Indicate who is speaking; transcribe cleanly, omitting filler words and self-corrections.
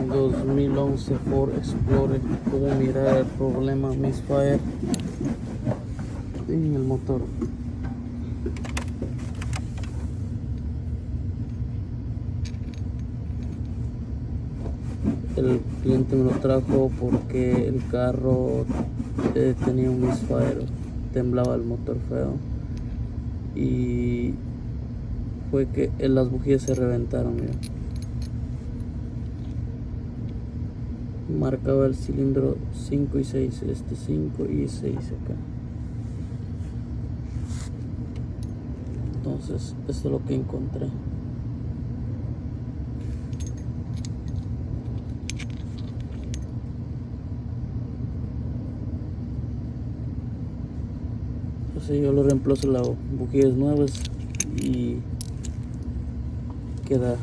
Speaker 1: 2011 Ford Explorer. Puedo mirar el problema misfire en el motor. El cliente me lo trajo porque el carro tenía un misfire, temblaba el motor feo y fue que las bujías se reventaron. Mira. Marcaba el cilindro 5 y 6, 5 y 6 acá. Entonces esto es lo que encontré. Entonces yo lo reemplazo las bujías nuevas y queda